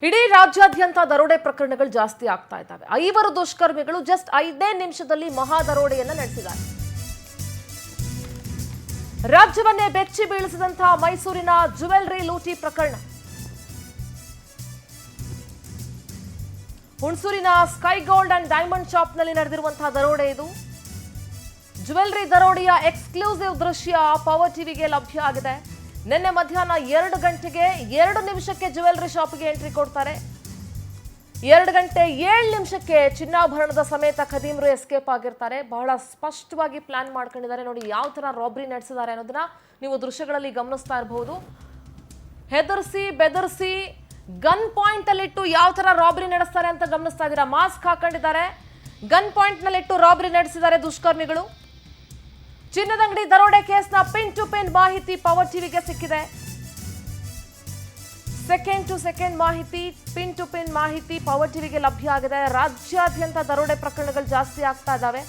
ಇಡೀ ರಾಜ್ಯಾದ್ಯಂತ ದರೋಡೆ ಪ್ರಕರಣಗಳು ಜಾಸ್ತಿ ಆಗ್ತಾ ಇದ್ದಾವೆ. 5 ದುಷ್ಕರ್ಮಿಗಳು ಜಸ್ಟ್ 5 ನಿಮಿಷದಲ್ಲಿ ಮಹಾ ದರೋಡೆಯನ್ನ ನಡೆಸಿದ್ದಾರೆ. ರಾಜ್ಯವನ್ನೇ ಬೆಚ್ಚಿ ಬೀಳಿಸಿದಂತಹ ಮೈಸೂರಿನ ಜ್ಯುವೆಲ್ಲರಿ ಲೂಟಿ ಪ್ರಕರಣ. ಹುಣಸೂರಿನ ಸ್ಕೈ ಗೋಲ್ಡ್ ಅಂಡ್ ಡೈಮಂಡ್ ಶಾಪ್ನಲ್ಲಿ ನಡೆದಿರುವಂತಹ ದರೋಡೆ ಇದು. ಜ್ಯುವೆಲ್ಲರಿ ದರೋಡೆಯ ಎಕ್ಸ್ಕ್ಲೂಸಿವ್ ದೃಶ್ಯ ಪವರ್ ಟಿವಿಗೆ ಲಭ್ಯ ಆಗಿದೆ. ನಿನ್ನೆ ಮಧ್ಯಾಹ್ನ 2 ಗಂಟೆಗೆ 2 ನಿಮಿಷಕ್ಕೆ ಜ್ಯುವೆಲ್ಲರಿ ಶಾಪ್ಗೆ ಎಂಟ್ರಿ ಕೊಡ್ತಾರೆ. 2 ಗಂಟೆ 7 ನಿಮಿಷಕ್ಕೆ ಚಿನ್ನಾಭರಣದ ಸಮೇತ ಖದೀಮರು ಎಸ್ಕೇಪ್ ಆಗಿರ್ತಾರೆ. ಬಹಳ ಸ್ಪಷ್ಟವಾಗಿ ಪ್ಲಾನ್ ಮಾಡ್ಕೊಂಡಿದ್ದಾರೆ. ನೋಡಿ ಯಾವ ತರ ರಾಬ್ರಿ ನಡೆಸಿದ್ದಾರೆ ಅನ್ನೋದನ್ನ ನೀವು ದೃಶ್ಯಗಳಲ್ಲಿ ಗಮನಿಸ್ತಾ ಇರಬಹುದು. ಹೆದರ್ಸಿ ಬೆದರ್ಸಿ ಗನ್ ಪಾಯಿಂಟ್ ಅಲ್ಲಿ ಇಟ್ಟು ಯಾವ ತರ ರಾಬ್ರಿ ನಡೆಸ್ತಾರೆ ಅಂತ ಗಮನಿಸ್ತಾ ಇದ್ದೀರಾ. ಮಾಸ್ಕ್ ಹಾಕೊಂಡಿದ್ದಾರೆ, ಗನ್ ಪಾಯಿಂಟ್ ನಲ್ಲಿ ಇಟ್ಟು ರಾಬ್ರಿ ನಡೆಸಿದ್ದಾರೆ ದುಷ್ಕರ್ಮಿಗಳು. ಚಿನ್ನದಂಗಡಿ ದರೋಡೆ ಕೇಸ್ನ ಪಿನ್ ಟು ಪಿನ್ ಮಾಹಿತಿ ಪವರ್ ಟಿವಿಗೆ ಸಿಕ್ಕಿದೆ. ಸೆಕೆಂಡ್ ಟು ಸೆಕೆಂಡ್ ಮಾಹಿತಿ, ಪಿನ್ ಟು ಪಿನ್ ಮಾಹಿತಿ ಪವರ್ ಟಿವಿಗೆ ಲಭ್ಯ ಆಗಿದೆ. ರಾಜ್ಯಾದ್ಯಂತ ದರೋಡೆ ಪ್ರಕರಣಗಳು ಜಾಸ್ತಿ ಆಗ್ತಾ ಇದ್ದಾವೆ.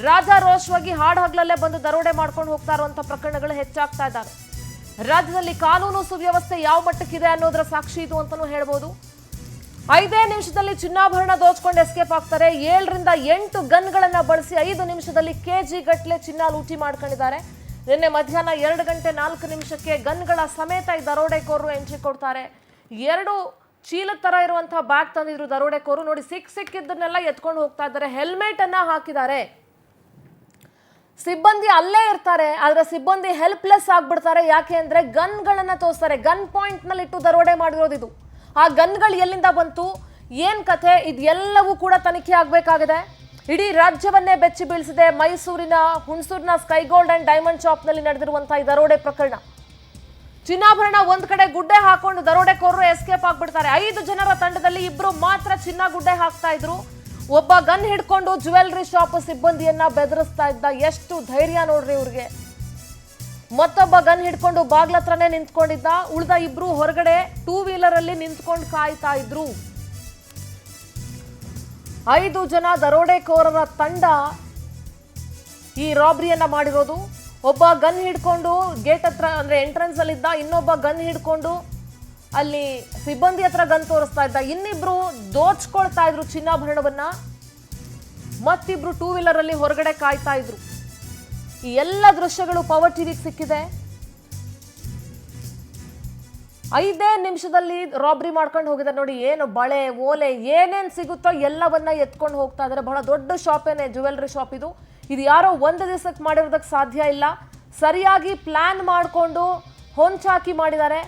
ರಾಜಾರೋಷವಾಗಿ ಹಾಡಹಗಲಲ್ಲೇ ಬಂದು ದರೋಡೆ ಮಾಡ್ಕೊಂಡು ಹೋಗ್ತಾ ಇರುವಂತಹ ಪ್ರಕರಣಗಳು ಹೆಚ್ಚಾಗ್ತಾ ಇದ್ದಾವೆ. ರಾಜ್ಯದಲ್ಲಿ ಕಾನೂನು ಸುವ್ಯವಸ್ಥೆ ಯಾವ ಮಟ್ಟಕ್ಕಿದೆ ಅನ್ನೋದರ ಸಾಕ್ಷಿ ಇದು ಅಂತಾನೂ ಹೇಳ್ಬೋದು. 5 ನಿಮಿಷದಲ್ಲಿ ಚಿನ್ನಾಭರಣ ದೋಚ್ಕೊಂಡು ಎಸ್ಕೇಪ್ ಆಗ್ತಾರೆ. 7 ರಿಂದ 8 ಗನ್ಗಳನ್ನ ಬಳಸಿ 5 ನಿಮಿಷದಲ್ಲಿ ಕೆಜಿ ಗಟ್ಟಲೆ ಚಿನ್ನ ಲೂಟಿ ಮಾಡ್ಕೊಂಡಿದ್ದಾರೆ. ನಿನ್ನೆ ಮಧ್ಯಾಹ್ನ 2 ಗಂಟೆ 4 ನಿಮಿಷಕ್ಕೆ ಗನ್ಗಳ ಸಮೇತ ಈ ದರೋಡೆಕೋರರು ಎಂಟ್ರಿ ಕೊಡ್ತಾರೆ. 2 ಚೀಲದ ತರ ಇರುವಂತಹ ಬ್ಯಾಗ್ ತಂದಿದ್ರು ದರೋಡೆಕೋರು. ನೋಡಿ ಸಿಕ್ಕಿದ್ದನ್ನೆಲ್ಲ ಎತ್ಕೊಂಡು ಹೋಗ್ತಾ ಇದ್ದಾರೆ. ಹೆಲ್ಮೆಟ್ ಅನ್ನ ಹಾಕಿದ್ದಾರೆ. ಸಿಬ್ಬಂದಿ ಅಲ್ಲೇ ಇರ್ತಾರೆ, ಆದ್ರೆ ಸಿಬ್ಬಂದಿ ಹೆಲ್ಪ್ಲೆಸ್ ಆಗ್ಬಿಡ್ತಾರೆ. ಯಾಕೆ ಅಂದ್ರೆ ಗನ್ಗಳನ್ನ ತೋರಿಸ್ತಾರೆ. ಗನ್ ಪಾಯಿಂಟ್ ನಲ್ಲಿ ಇಟ್ಟು ದರೋಡೆ ಮಾಡಿರೋದು ಇದು. ಆ ಗನ್ಗಳು ಎಲ್ಲಿಂದ ಬಂತು, ಏನ್ ಕಥೆ, ಇದೆಲ್ಲವೂ ಕೂಡ ತನಿಖೆ ಆಗ್ಬೇಕಾಗಿದೆ. ಇಡೀ ರಾಜ್ಯವನ್ನೇ ಬೆಚ್ಚಿ ಬೀಳಿಸಿದೆ ಮೈಸೂರಿನ ಹುಣಸೂರಿನ sky gold and diamond shop ನಲ್ಲಿ ನಡೆದಿರುವಂತಹ ಈ ದರೋಡೆ ಪ್ರಕರಣ. ಚಿನ್ನಾಭರಣ ಒಂದ್ ಕಡೆ ಗುಡ್ಡೆ ಹಾಕೊಂಡು ದರೋಡೆಕೋರರು ಎಸ್ಕೇಪ್ ಆಗ್ಬಿಡ್ತಾರೆ. 5 ಜನರ ತಂಡದಲ್ಲಿ 2 ಮಾತ್ರ ಚಿನ್ನ ಗುಡ್ಡೆ ಹಾಕ್ತಾ ಇದ್ರು. ಒಬ್ಬ ಗನ್ ಹಿಡ್ಕೊಂಡು ಜ್ಯುವೆಲ್ಲರಿ ಶಾಪ್ ಸಿಬ್ಬಂದಿಯನ್ನ ಬೆದರಿಸ್ತಾ ಇದ್ದ. ಎಷ್ಟು ಧೈರ್ಯ ನೋಡ್ರಿ ಇವ್ರಿಗೆ. ಮತ್ತೊಬ್ಬ ಗನ್ ಹಿಡ್ಕೊಂಡು ಬಾಗ್ಲತ್ರನೇ ನಿಂತ್ಕೊಂಡಿದ್ದ. ಉಳಿದ 2 ಹೊರಗಡೆ 2 ವೀಲರ್ ಅಲ್ಲಿ ನಿಂತ್ಕೊಂಡು ಕಾಯ್ತಾ ಇದ್ರು. 5 ಜನ ದರೋಡೆಕೋರರ ತಂಡ ಈ ರಾಬ್ರಿಯನ್ನ ಮಾಡಿರೋದು. ಒಬ್ಬ ಗನ್ ಹಿಡ್ಕೊಂಡು ಗೇಟ್ ಹತ್ರ ಅಂದ್ರೆ ಎಂಟ್ರೆನ್ಸ್ ಅಲ್ಲಿ ಇದ್ದ. ಇನ್ನೊಬ್ಬ ಗನ್ ಹಿಡ್ಕೊಂಡು ಅಲ್ಲಿ ಸಿಬ್ಬಂದಿ ಹತ್ರ ಗನ್ ತೋರಿಸ್ತಾ ಇದ್ದ. ಇನ್ನಿಬ್ರು ದೋಚ್ಕೊಳ್ತಾ ಇದ್ರು ಚಿನ್ನಾಭರಣವನ್ನ. ಮತ್ತಿಬ್ರು 2 ವೀಲರ್ ಅಲ್ಲಿ ಹೊರಗಡೆ ಕಾಯ್ತಾ ಇದ್ರು. ಈ ಎಲ್ಲ ದೃಶ್ಯಗಳು ಪವರ್ ಟಿವಿಗೆ ಸಿಕ್ಕಿದೆ. 5 ನಿಮಿಷದಲ್ಲಿ ರಾಬ್ರಿ ಮಾಡ್ಕೊಂಡು ಹೋಗಿದ್ದಾರೆ. ನೋಡಿ ಏನು ಬಳೆ ಓಲೆ ಏನೇನ್ ಸಿಗುತ್ತೋ ಎಲ್ಲವನ್ನ ಎತ್ಕೊಂಡು ಹೋಗ್ತಾ ಇದ್ದಾರೆ. ಬಹಳ ದೊಡ್ಡ ಶಾಪೇನೆ ಜ್ಯುವೆಲ್ಲರಿ ಶಾಪ್ ಇದು. ಇದು ಯಾರೋ ಒಂದು ದಿವಸಕ್ಕೆ ಮಾಡಿರೋದಕ್ಕೆ ಸಾಧ್ಯ ಇಲ್ಲ. ಸರಿಯಾಗಿ ಪ್ಲಾನ್ ಮಾಡಿಕೊಂಡು ಹೊಂಚಾಕಿ ಮಾಡಿದ್ದಾರೆ.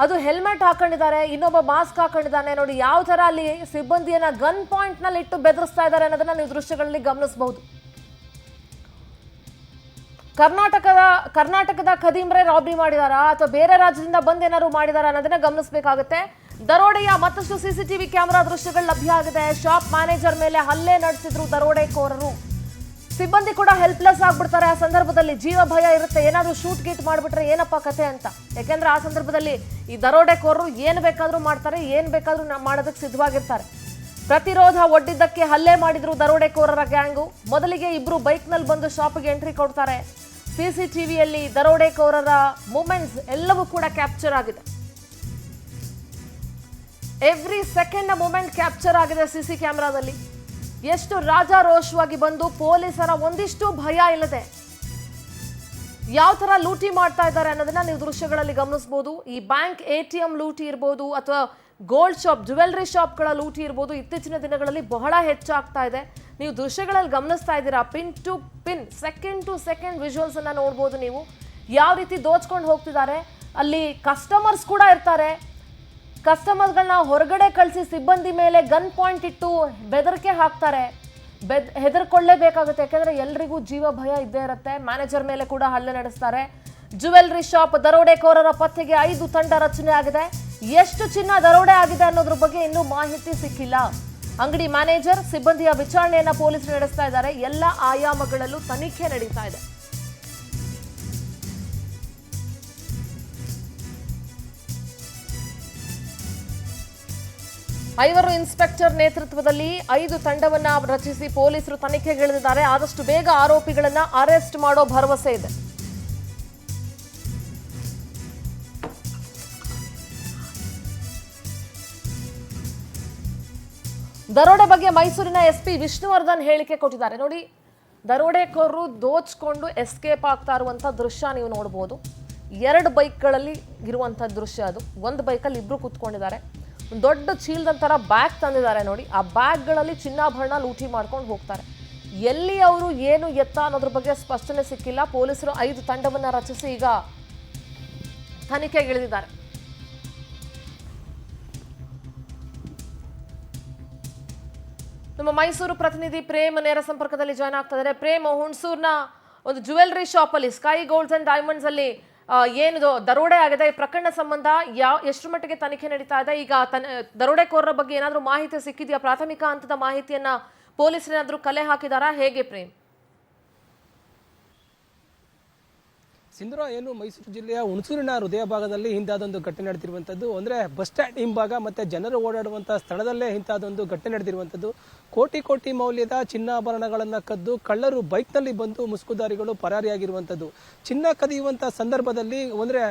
ಅದು ಹೆಲ್ಮೆಟ್ ಹಾಕೊಂಡಿದ್ದಾರೆ, ಇನ್ನೊಬ್ಬ ಮಾಸ್ಕ್ ಹಾಕೊಂಡಿದ್ದಾನೆ. ನೋಡಿ ಯಾವ ತರ ಅಲ್ಲಿ ಸಿಬ್ಬಂದಿಯನ್ನ ಗನ್ ಪಾಯಿಂಟ್ ನಲ್ಲಿ ಇಟ್ಟು ಬೆದರಿಸ್ತಾ ಇದ್ದಾರೆ ಅನ್ನೋದನ್ನ ನೀವು ದೃಶ್ಯಗಳಲ್ಲಿ ಗಮನಿಸಬಹುದು. ಕರ್ನಾಟಕದ ಖದೀಮ್ರೆ ರಾಬ್ರಿ ಮಾಡಿದಾರಾ ಅಥವಾ ಬೇರೆ ರಾಜ್ಯದಿಂದ ಬಂದು ಏನಾದ್ರು ಮಾಡಿದಾರಾ ಅನ್ನೋದನ್ನ ಗಮನಿಸಬೇಕಾಗುತ್ತೆ. ದರೋಡೆಯ ಮತ್ತಷ್ಟು ಸಿಸಿಟಿವಿ ಕ್ಯಾಮೆರಾ ದೃಶ್ಯಗಳು ಲಭ್ಯ ಆಗಿದೆ. ಶಾಪ್ ಮ್ಯಾನೇಜರ್ ಮೇಲೆ ಹಲ್ಲೆ ನಡೆಸಿದ್ರು ದರೋಡೆಕೋರರು. ಸಿಬ್ಬಂದಿ ಕೂಡ ಹೆಲ್ಪ್ಲೆಸ್ ಆಗ್ಬಿಡ್ತಾರೆ. ಆ ಸಂದರ್ಭದಲ್ಲಿ ಜೀವ ಭಯ ಇರುತ್ತೆ. ಏನಾದ್ರು ಶೂಟ್ ಗೀಟ್ ಮಾಡ್ಬಿಟ್ರೆ ಏನಪ್ಪಾ ಕಥೆ ಅಂತ. ಯಾಕೆಂದ್ರೆ ಆ ಸಂದರ್ಭದಲ್ಲಿ ಈ ದರೋಡೆಕೋರರು ಏನ್ ಬೇಕಾದ್ರೂ ಮಾಡ್ತಾರೆ, ಏನ್ ಬೇಕಾದ್ರೂ ಮಾಡೋದಕ್ಕೆ ಸಿದ್ಧವಾಗಿರ್ತಾರೆ. ಪ್ರತಿರೋಧ ಒಡ್ಡಿದ್ದಕ್ಕೆ ಹಲ್ಲೆ ಮಾಡಿದ್ರು ದರೋಡೆಕೋರರ ಗ್ಯಾಂಗು. ಮೊದಲಿಗೆ 2 ಬೈಕ್ ನಲ್ಲಿ ಬಂದು ಶಾಪ್ಗೆ ಎಂಟ್ರಿ ಕೊಡ್ತಾರೆ. ಸಿಸಿಟಿವಿಯಲ್ಲಿ ದರೋಡೆಕೋರರ ಮೂಮೆಂಟ್ಸ್ ಎಲ್ಲವೂ ಕೂಡ ಕ್ಯಾಪ್ಚರ್ ಆಗಿದೆ. ಎವ್ರಿ ಸೆಕೆಂಡ್ ಮೂಮೆಂಟ್ ಕ್ಯಾಪ್ಚರ್ ಆಗಿದೆ ಸಿಸಿ ಕ್ಯಾಮೆರಾದಲ್ಲಿ. ಎಷ್ಟು ರಾಜಾರೋಷವಾಗಿ ಬಂದು ಪೊಲೀಸರ ಒಂದಿಷ್ಟು ಭಯ ಇಲ್ಲದೆ ಯಾವ ತರ ಲೂಟಿ ಮಾಡ್ತಾ ಇದ್ದಾರೆ ಅನ್ನೋದನ್ನ ನೀವು ದೃಶ್ಯಗಳಲ್ಲಿ ಗಮನಿಸಬಹುದು. ಈ ಬ್ಯಾಂಕ್ ATM ಲೂಟಿ ಇರ್ಬೋದು ಅಥವಾ ಗೋಲ್ಡ್ ಶಾಪ್ ಜ್ಯುವೆಲ್ಲರಿ ಶಾಪ್ಗಳ ಲೂಟಿ ಇರ್ಬೋದು. ಇತ್ತೀಚಿನ ದಿನಗಳಲ್ಲಿ ಬಹಳ ಹೆಚ್ಚಾಗ್ತಾ ಇದೆ. ನೀವು ದೃಶ್ಯಗಳಲ್ಲಿ ಗಮನಿಸ್ತಾ ಇದ್ದೀರಾ. Pin to pin second to second visuals ಅನ್ನ ನೋಡ್ಬೋದು ನೀವು. ಯಾವ ರೀತಿ ದೋಚ್ಕೊಂಡು ಹೋಗ್ತಿದ್ದಾರೆ. ಅಲ್ಲಿ ಕಸ್ಟಮರ್ಸ್ ಕೂಡ ಇರ್ತಾರೆ. ಕಸ್ಟಮರ್ಗಳನ್ನ ಹೊರಗಡೆ ಕಳಿಸಿ ಸಿಬ್ಬಂದಿ ಮೇಲೆ ಗನ್ ಪಾಯಿಂಟ್ ಇಟ್ಟು ಬೆದರಿಕೆ ಹಾಕ್ತಾರೆ. ಹೆದರ್ಕೊಳ್ಳೇಬೇಕಾಗುತ್ತೆ. ಯಾಕೆಂದ್ರೆ ಎಲ್ರಿಗೂ ಜೀವ ಭಯ ಇದ್ದೇ ಇರುತ್ತೆ. ಮ್ಯಾನೇಜರ್ ಮೇಲೆ ಕೂಡ ಹಲ್ಲೆ ನಡೆಸ್ತಾರೆ. ಜ್ಯುವೆಲ್ಲರಿ ಶಾಪ್ ದರೋಡೆಕೋರರ ಪತ್ತೆಗೆ 5 ತಂಡ ರಚನೆ ಆಗಿದೆ. ಎಷ್ಟು ಚಿನ್ನ ದರೋಡೆ ಆಗಿದೆ ಅನ್ನೋದ್ರ ಬಗ್ಗೆ ಇನ್ನೂ ಮಾಹಿತಿ ಸಿಕ್ಕಿಲ್ಲ. ಅಂಗಡಿ ಮ್ಯಾನೇಜರ್ ಸಿಬ್ಬಂದಿಯ ವಿಚಾರಣೆಯನ್ನ ಪೊಲೀಸರು ನಡೆಸ್ತಾ ಇದ್ದಾರೆ. ಎಲ್ಲ ಆಯಾಮಗಳಲ್ಲೂ ತನಿಖೆ ನಡೀತಾ ಇದೆ. ಐವರು ಇನ್ಸ್ಪೆಕ್ಟರ್ ನೇತೃತ್ವದಲ್ಲಿ 5 ತಂಡವನ್ನ ರಚಿಸಿ ಪೊಲೀಸರು ತನಿಖೆಗಿಳಿದಿದ್ದಾರೆ. ಆದಷ್ಟು ಬೇಗ ಆರೋಪಿಗಳನ್ನ ಅರೆಸ್ಟ್ ಮಾಡೋ ಭರವಸೆ ಇದೆ. ದರೋಡೆ ಬಗ್ಗೆ ಮೈಸೂರಿನ ಎಸ್ಪಿ ವಿಷ್ಣುವರ್ಧನ್ ಹೇಳಿಕೆ ಕೊಟ್ಟಿದ್ದಾರೆ. ನೋಡಿ, ದರೋಡೆಕೋರರು ದೋಚ್ಕೊಂಡು ಎಸ್ಕೇಪ್ ಆಗ್ತಾ ಇರುವಂತ ದೃಶ್ಯ ನೀವು ನೋಡಬಹುದು. 2 ಬೈಕ್ಗಳಲ್ಲಿ ಇರುವಂತ ದೃಶ್ಯ ಅದು. ಒಂದು ಬೈಕಲ್ಲಿ ಇಬ್ರು ಕೂತ್ಕೊಂಡಿದ್ದಾರೆ. ಒಂದು ದೊಡ್ಡ ಚೀಲದಂತರ ಬ್ಯಾಗ್ ತಂದಿದ್ದಾರೆ ನೋಡಿ. ಆ ಬ್ಯಾಗ್ಗಳಲ್ಲಿ ಚಿನ್ನಾಭರಣ ಲೂಟಿ ಮಾಡ್ಕೊಂಡು ಹೋಗ್ತಾರೆ. ಎಲ್ಲಿ ಅವರು ಏನು ಎತ್ತ ಅನ್ನೋದ್ರ ಬಗ್ಗೆ ಸ್ಪಷ್ಟನೆ ಸಿಕ್ಕಿಲ್ಲ. ಪೊಲೀಸರು 5 ತಂಡವನ್ನ ರಚಿಸಿ ಈಗ ತನಿಖೆಗಿಳಿದಿದ್ದಾರೆ. ನಮ್ಮ ಮೈಸೂರು ಪ್ರತಿನಿಧಿ ಪ್ರೇಮ್ ನೇರ ಸಂಪರ್ಕದಲ್ಲಿ ಜಾಯ್ನ್ ಆಗ್ತಾ ಇದ್ದಾರೆ. ಪ್ರೇಮ್, ಹುಣಸೂರ್ನ ಒಂದು ಜ್ಯುವೆಲ್ಲರಿ ಶಾಪ್ ಅಲ್ಲಿ ಸ್ಕೈ ಗೋಲ್ಡ್ಸ್ ಅಂಡ್ ಡೈಮಂಡ್ಸ್ ಅಲ್ಲಿ ಏನು ದರೋಡೆ ಆಗಿದೆ, ಈ ಪ್ರಕರಣ ಸಂಬಂಧ ಎಷ್ಟು ಮಟ್ಟಿಗೆ ತನಿಖೆ ನಡೀತಾ ಇದೆ? ಈಗ ದರೋಡೆಕೋರರ ಬಗ್ಗೆ ಏನಾದರೂ ಮಾಹಿತಿ ಸಿಕ್ಕಿದೆಯಾ? ಪ್ರಾಥಮಿಕ ಹಂತದ ಮಾಹಿತಿಯನ್ನ ಪೊಲೀಸರೇನಾದ್ರೂ ಕಲೆ ಹಾಕಿದಾರಾ? ಹೇಗೆ ಪ್ರೇಮ್? ಸಿಂಧೂರ, ಏನು ಮೈಸೂರು ಜಿಲ್ಲೆಯ ಹುಣಸೂರಿನ ಹೃದಯ ಭಾಗದಲ್ಲಿ ಇಂಥದ್ದೊಂದು ಘಟನೆ ನಡೆದಿರುವಂಥದ್ದು. ಅಂದರೆ ಬಸ್ ಸ್ಟ್ಯಾಂಡ್ ಹಿಂಭಾಗ ಮತ್ತು ಜನರು ಓಡಾಡುವಂಥ ಸ್ಥಳದಲ್ಲೇ ಇಂಥದ್ದೊಂದು ಘಟನೆ ನಡೆದಿರುವಂಥದ್ದು. ಕೋಟಿ ಮೌಲ್ಯದ ಚಿನ್ನಾಭರಣಗಳನ್ನು ಕದ್ದು ಕಳ್ಳರು ಬೈಕ್ನಲ್ಲಿ ಬಂದು ಮುಸುಕುದಾರಿಗಳು ಪರಾರಿಯಾಗಿರುವಂಥದ್ದು. ಚಿನ್ನ ಕದಿಯುವಂಥ ಸಂದರ್ಭದಲ್ಲಿ ಅಂದರೆ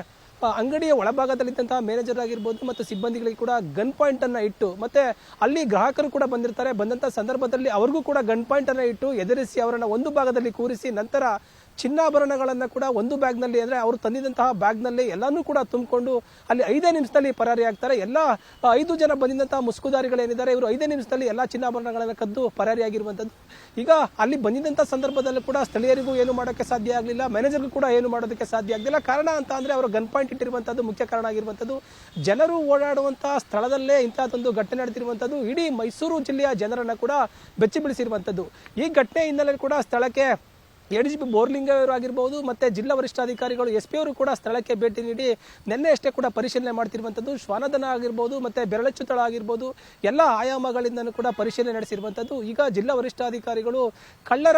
ಅಂಗಡಿಯ ಒಳಭಾಗದಲ್ಲಿದ್ದಂತಹ ಮ್ಯಾನೇಜರ್ ಆಗಿರ್ಬೋದು ಮತ್ತು ಸಿಬ್ಬಂದಿಗಳಿಗೆ ಕೂಡ ಗನ್ ಪಾಯಿಂಟ್ ಅನ್ನ ಇಟ್ಟು, ಮತ್ತೆ ಅಲ್ಲಿ ಗ್ರಾಹಕರು ಕೂಡ ಬಂದಿರ್ತಾರೆ. ಬಂದಂತಹ ಸಂದರ್ಭದಲ್ಲಿ ಅವ್ರಿಗೂ ಕೂಡ ಗನ್ ಪಾಯಿಂಟ್ ಅನ್ನ ಇಟ್ಟು ಎದುರಿಸಿ ಅವರನ್ನ ಒಂದು ಭಾಗದಲ್ಲಿ ಕೂರಿಸಿ ನಂತರ ಚಿನ್ನಾಭರಣಗಳನ್ನ ಕೂಡ ಒಂದು ಬ್ಯಾಗ್ನಲ್ಲಿ, ಅಂದ್ರೆ ಅವರು ತಂದಿದ್ದಂತಹ ಬ್ಯಾಗ್ನಲ್ಲಿ ಎಲ್ಲಾನು ಕೂಡ ತುಂಬಿಕೊಂಡು ಅಲ್ಲಿ 5 ನಿಮಿಷದಲ್ಲಿ ಪರಾರಿ ಆಗ್ತಾರೆ. ಎಲ್ಲ 5 ಜನ ಬಂದಿದ್ದಂತಹ ಮುಸುಕುದಾರಿಗಳೇನಿದ್ದಾರೆ ಇವರು 5 ನಿಮಿಷದಲ್ಲಿ ಎಲ್ಲಾ ಚಿನ್ನಾಭರಣಗಳನ್ನ ಕದ್ದು ಪರಾರಿಯಾಗಿರುವಂತದ್ದು. ಈಗ ಅಲ್ಲಿ ಬಂದಿದ್ದಂತಹ ಸಂದರ್ಭದಲ್ಲಿ ಕೂಡ ಸ್ಥಳೀಯರಿಗೂ ಏನು ಮಾಡೋಕ್ಕೆ ಸಾಧ್ಯ ಆಗಲಿಲ್ಲ, ಮ್ಯಾನೇಜರ್ಗೂ ಕೂಡ ಏನು ಮಾಡೋದಕ್ಕೆ ಸಾಧ್ಯ ಆಗಲಿಲ್ಲ. ಕಾರಣ ಅಂತ ಅಂದ್ರೆ ಅವರು ಗನ್ ಪಾಯಿಂಟ್ ಇಟ್ಟಿರುವಂತದ್ದು ಮುಖ್ಯ ಕಾರಣ ಆಗಿರುವಂತದ್ದು. ಜನರು ಓಡಾಡುವಂತಹ ಸ್ಥಳದಲ್ಲೇ ಇಂತಹದೊಂದು ಘಟನೆ ನಡೆದಿರುವಂತದ್ದು ಇಡೀ ಮೈಸೂರು ಜಿಲ್ಲೆಯ ಜನರನ್ನ ಕೂಡ ಬೆಚ್ಚಿ ಬೀಳಿಸಿರುವಂತದ್ದು. ಈ ಘಟನೆ ಹಿನ್ನೆಲೆ ಕೂಡ ಸ್ಥಳಕ್ಕೆ ಎಡಿಜಿಪಿ ಬೋರ್ಲಿಂಗವರು ಆಗಿರ್ಬೋದು ಮತ್ತೆ ಜಿಲ್ಲಾ ವರಿಷ್ಠಾಧಿಕಾರಿಗಳು ಎಸ್ಪಿ ಅವರು ಕೂಡ ಸ್ಥಳಕ್ಕೆ ಭೇಟಿ ನೀಡಿ ನಿನ್ನೆ ಅಷ್ಟೇ ಕೂಡ ಪರಿಶೀಲನೆ ಮಾಡ್ತಿರುವಂತದ್ದು. ಶ್ವಾನದನ ಆಗಿರ್ಬೋದು ಮತ್ತೆ ಬೆರಳಚ್ಚುತಳ ಆಗಿರ್ಬೋದು ಎಲ್ಲ ಆಯಾಮಗಳಿಂದನೂ ಕೂಡ ಪರಿಶೀಲನೆ ನಡೆಸಿರುವಂತದ್ದು. ಈಗ ಜಿಲ್ಲಾ ವರಿಷ್ಠಾಧಿಕಾರಿಗಳು ಕಳ್ಳರ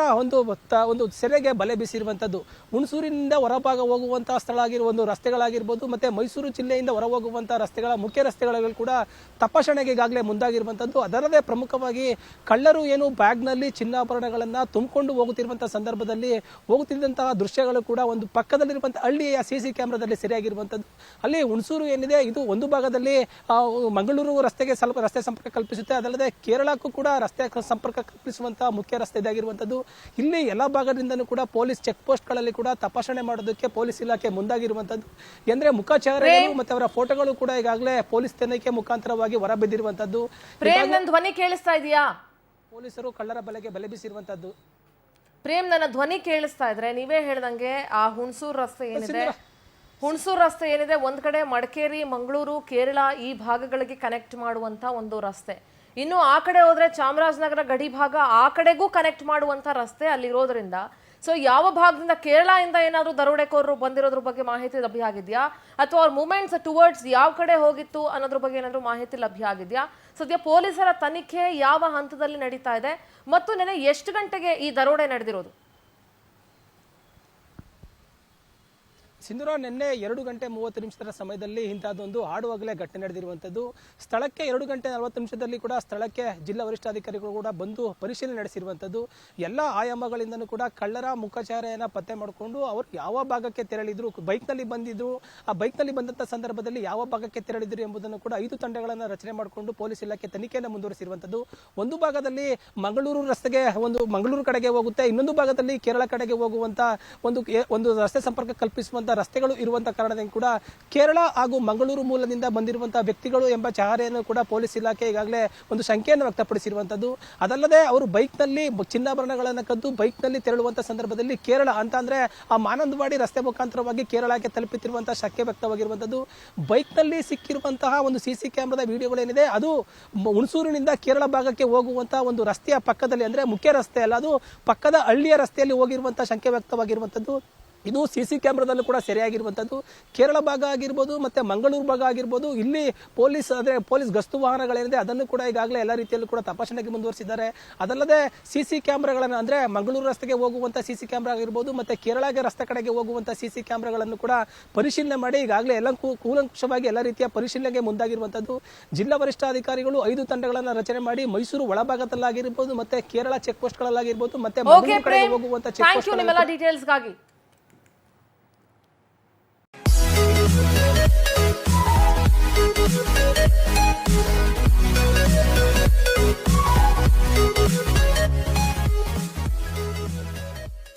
ಒಂದು ಸೆರೆಗೆ ಬಲೆ ಬೀಸಿರುವಂತದ್ದು. ಹುಣಸೂರಿನಿಂದ ಹೊರಭಾಗ ಹೋಗುವಂತಹ ಸ್ಥಳ ಆಗಿರುವ ಒಂದು ರಸ್ತೆಗಳಾಗಿರ್ಬೋದು ಮತ್ತೆ ಮೈಸೂರು ಜಿಲ್ಲೆಯಿಂದ ಹೊರ ಹೋಗುವಂತಹ ರಸ್ತೆಗಳ ಮುಖ್ಯ ರಸ್ತೆಗಳಲ್ಲಿ ಕೂಡ ತಪಾಸಣೆಗೆ ಈಗಾಗಲೇ ಮುಂದಾಗಿರುವಂತದ್ದು. ಅದರದೇ ಪ್ರಮುಖವಾಗಿ ಕಳ್ಳರು ಏನು ಬ್ಯಾಗ್ನಲ್ಲಿ ಚಿನ್ನಾಭರಣಗಳನ್ನ ತುಂಬಿಕೊಂಡು ಹೋಗುತ್ತಿರುವಂತಹ ಸಂದರ್ಭದಲ್ಲಿ ಹೋಗುತ್ತಿದ್ದಂತಹ ದೃಶ್ಯಗಳು ಕೂಡ ಒಂದು ಪಕ್ಕದಲ್ಲಿರುವಂತಹ ಹಳ್ಳಿಯ ಸಿಸಿ ಕ್ಯಾಮೆರಾದಲ್ಲಿ ಸೆರೆಯಾಗಿರುವಂತದ್ದು. ಅಲ್ಲಿ ಹುಣಸೂರು ಏನಿದೆ ಇದು ಒಂದು ಭಾಗದಲ್ಲಿ ಮಂಗಳೂರು ರಸ್ತೆಗೆ ಸ್ವಲ್ಪ ರಸ್ತೆ ಸಂಪರ್ಕ ಕಲ್ಪಿಸುತ್ತೆ. ಅದಲ್ಲದೆ ಕೇರಳಕ್ಕೂ ಕೂಡ ರಸ್ತೆ ಸಂಪರ್ಕ ಕಲ್ಪಿಸುವಂತಹ ಮುಖ್ಯ ರಸ್ತೆ ಇದಾಗಿರುವಂತದ್ದು. ಇಲ್ಲಿ ಎಲ್ಲಾ ಭಾಗದಿಂದನೂ ಕೂಡ ಪೊಲೀಸ್ ಚೆಕ್ ಪೋಸ್ಟ್ ಗಳಲ್ಲಿ ಕೂಡ ತಪಾಸಣೆ ಮಾಡೋದಕ್ಕೆ ಪೊಲೀಸ್ ಇಲಾಖೆ ಮುಂದಾಗಿರುವಂತದ್ದು. ಅಂದ್ರೆ ಮುಖಚಾರಗಳು ಮತ್ತೆ ಅವರ ಫೋಟೋಗಳು ಕೂಡ ಈಗಾಗಲೇ ಪೊಲೀಸ್ ತನಿಖೆ ಮುಖಾಂತರವಾಗಿ ಹೊರಬಿದ್ದಿರುವಂತದ್ದು. ಧ್ವನಿ ಕೇಳಿಸ್ತಾ ಇದೆಯಾ? ಪೊಲೀಸರು ಕಳ್ಳರ ಬಲೆಗೆ ಬಲೆ ಬೀಸಿರುವಂತದ್ದು. ಪ್ರೇಮ್, ನನ್ನ ಧ್ವನಿ ಕೇಳಿಸ್ತಾ ಇದ್ರೆ ನೀವೇ ಹೇಳ್ದಂಗೆ ಆ ಹುಣಸೂರು ರಸ್ತೆ ಏನಿದೆ ಒಂದ್ ಕಡೆ ಮಡಿಕೇರಿ, ಮಂಗಳೂರು, ಕೇರಳ ಈ ಭಾಗಗಳಿಗೆ ಕನೆಕ್ಟ್ ಮಾಡುವಂತ ಒಂದು ರಸ್ತೆ. ಇನ್ನು ಆ ಕಡೆ ಹೋದ್ರೆ ಚಾಮರಾಜನಗರ ಗಡಿ ಭಾಗ, ಆ ಕಡೆಗೂ ಕನೆಕ್ಟ್ ಮಾಡುವಂತ ರಸ್ತೆ ಅಲ್ಲಿರೋದ್ರಿಂದ ಸೊ ಯಾವ ಭಾಗದಿಂದ ಕೇರಳದಿಂದ ಏನಾದ್ರು ದರೋಡೆಕೋರರು ಬಂದಿರೋದ್ರ ಬಗ್ಗೆ ಮಾಹಿತಿ ಲಭ್ಯ ಆಗಿದೆಯಾ, ಅಥವಾ ಅವ್ರ ಮೂವ್ಮೆಂಟ್ಸ್ ಟುವರ್ಡ್ಸ್ ಯಾವ ಕಡೆ ಹೋಗಿತ್ತು ಅನ್ನೋದ್ರ ಬಗ್ಗೆ ಏನಾದ್ರು ಮಾಹಿತಿ ಲಭ್ಯ ಆಗಿದೆಯಾ? ಸದ್ಯ ಪೊಲೀಸರ ತನಿಖೆ ಯಾವ ಹಂತದಲ್ಲಿ ನಡೀತಾ ಇದೆ ಮತ್ತು ನೆನೆ ಎಷ್ಟು ಗಂಟೆಗೆ ಈ ದರೋಡೆ ನಡೆದಿರೋದು? ಸಿಂಧೂರ, ನಿನ್ನೆ 2 ಗಂಟೆ 30 ನಿಮಿಷದ ಸಮಯದಲ್ಲಿ ಇಂತಹದೊಂದು ಹಾಡುವಾಗಲೇ ಘಟನೆ ನಡೆದಿರುವಂತದ್ದು. ಸ್ಥಳಕ್ಕೆ 2 ಗಂಟೆ 40 ನಿಮಿಷದಲ್ಲಿ ಕೂಡ ಸ್ಥಳಕ್ಕೆ ಜಿಲ್ಲಾ ವರಿಷ್ಠಾಧಿಕಾರಿಗಳು ಕೂಡ ಬಂದು ಪರಿಶೀಲನೆ ನಡೆಸಿರುವಂತದ್ದು. ಎಲ್ಲ ಆಯಾಮಗಳಿಂದನೂ ಕೂಡ ಕಳ್ಳರ ಮುಖಚಾರೆಯನ್ನ ಪತ್ತೆ ಮಾಡಿಕೊಂಡು ಅವರು ಯಾವ ಭಾಗಕ್ಕೆ ತೆರಳಿದ್ರು, ಬೈಕ್ನಲ್ಲಿ ಬಂದಿದ್ರು, ಆ ಬೈಕ್ನಲ್ಲಿ ಬಂದಂತ ಸಂದರ್ಭದಲ್ಲಿ ಯಾವ ಭಾಗಕ್ಕೆ ತೆರಳಿದ್ರು ಎಂಬುದನ್ನು ಕೂಡ 5 ತಂಡಗಳನ್ನು ರಚನೆ ಮಾಡಿಕೊಂಡು ಪೊಲೀಸ್ ಇಲಾಖೆ ತನಿಖೆಯನ್ನು ಮುಂದುವರಿಸಿರುವಂತದ್ದು. ಒಂದು ಭಾಗದಲ್ಲಿ ಮಂಗಳೂರು ರಸ್ತೆಗೆ ಮಂಗಳೂರು ಕಡೆಗೆ ಹೋಗುತ್ತೆ, ಇನ್ನೊಂದು ಭಾಗದಲ್ಲಿ ಕೇರಳ ಕಡೆಗೆ ಹೋಗುವಂತ ಒಂದು ರಸ್ತೆ ಸಂಪರ್ಕ ಕಲ್ಪಿಸುವಂತ ರಸ್ತೆಗಳು ಇರುವಂತ ಕಾರಣದಿಂದ ಕೂಡ ಕೇರಳ ಹಾಗೂ ಮಂಗಳೂರು ಮೂಲದಿಂದ ಬಂದಿರುವಂತಹ ವ್ಯಕ್ತಿಗಳು ಎಂಬ ಚಹರೆಯನ್ನು ಕೂಡ ಪೊಲೀಸ್ ಇಲಾಖೆ ಈಗಾಗಲೇ ಒಂದು ಸಂಖ್ಯೆಯನ್ನು ವ್ಯಕ್ತಪಡಿಸಿರುವಂತದ್ದು. ಅದಲ್ಲದೆ ಅವರು ಬೈಕ್ನಲ್ಲಿ ಚಿನ್ನಾಭರಣಗಳನ್ನು ಕದ್ದು ಬೈಕ್ನಲ್ಲಿ ತೆರಳುವಂತಹ ಸಂದರ್ಭದಲ್ಲಿ ಕೇರಳ ಅಂತ ಅಂದ್ರೆ ಆ ಮಾನಂದವಾಡಿ ರಸ್ತೆ ಮುಖಾಂತರವಾಗಿ ಕೇರಳಕ್ಕೆ ತಲುಪುತ್ತಿರುವಂತಹ ಶಂಕೆ ವ್ಯಕ್ತವಾಗಿರುವಂತದ್ದು. ಬೈಕ್ನಲ್ಲಿ ಸಿಕ್ಕಿರುವಂತಹ ಒಂದು ಸಿಸಿ ಕ್ಯಾಮೆರಾದ ವಿಡಿಯೋಗಳೇನಿದೆ ಅದು ಹುಣಸೂರಿನಿಂದ ಕೇರಳ ಭಾಗಕ್ಕೆ ಹೋಗುವಂತಹ ಒಂದು ರಸ್ತೆಯ ಪಕ್ಕದಲ್ಲಿ, ಅಂದ್ರೆ ಮುಖ್ಯ ರಸ್ತೆ ಅಲ್ಲ, ಅದು ಪಕ್ಕದ ಹಳ್ಳಿಯ ರಸ್ತೆಯಲ್ಲಿ ಹೋಗಿರುವಂತಹ ಶಂಕೆ ವ್ಯಕ್ತವಾಗಿರುವಂತದ್ದು. ಇದು ಸಿಸಿ ಕ್ಯಾಮೆರಾದಲ್ಲೂ ಕೂಡ ಸೆರೆಯಾಗಿರುವಂತದ್ದು. ಕೇರಳ ಭಾಗ ಆಗಿರ್ಬೋದು ಮತ್ತೆ ಮಂಗಳೂರು ಭಾಗ ಆಗಿರ್ಬೋದು, ಇಲ್ಲಿ ಪೊಲೀಸ್ ಗಸ್ತು ವಾಹನಗಳೇನಿದೆ ಅದನ್ನು ಕೂಡ ಈಗಾಗಲೇ ಎಲ್ಲ ರೀತಿಯಲ್ಲೂ ಕೂಡ ತಪಾಸಣೆಗೆ ಮುಂದುವರಿಸಿದ್ದಾರೆ. ಅದಲ್ಲದೆ ಸಿಸಿ ಕ್ಯಾಮೆರಾಗಳನ್ನು, ಅಂದ್ರೆ ಮಂಗಳೂರು ರಸ್ತೆಗೆ ಹೋಗುವಂತ ಸಿಸಿ ಕ್ಯಾಮೆರಾ ಆಗಿರ್ಬೋದು ಮತ್ತೆ ಕೇರಳ ರಸ್ತೆ ಕಡೆಗೆ ಹೋಗುವಂತ ಸಿಸಿ ಕ್ಯಾಮೆರಾಗಳನ್ನು ಕೂಡ ಪರಿಶೀಲನೆ ಮಾಡಿ ಈಗಾಗಲೇ ಎಲ್ಲ ಕೂಲಂಕುಷವಾಗಿ ಎಲ್ಲ ರೀತಿಯ ಪರಿಶೀಲನೆಗೆ ಮುಂದಾಗಿರುವಂತದ್ದು. ಜಿಲ್ಲಾ ವರಿಷ್ಠಾಧಿಕಾರಿಗಳು 5 ತಂಡಗಳನ್ನು ರಚನೆ ಮಾಡಿ ಮೈಸೂರು ಒಳಭಾಗದಲ್ಲಾಗಿರ್ಬೋದು ಮತ್ತೆ ಕೇರಳ ಚೆಕ್ ಪೋಸ್ಟ್ ಗಳಲ್ಲಾಗಿರ್ಬೋದು ಮತ್ತೆ ಮಂಗಳೂರು ಕಡೆಗೆ ಹೋಗುವಂತ ಚೆಕ್ ಪೋಸ್ಟ್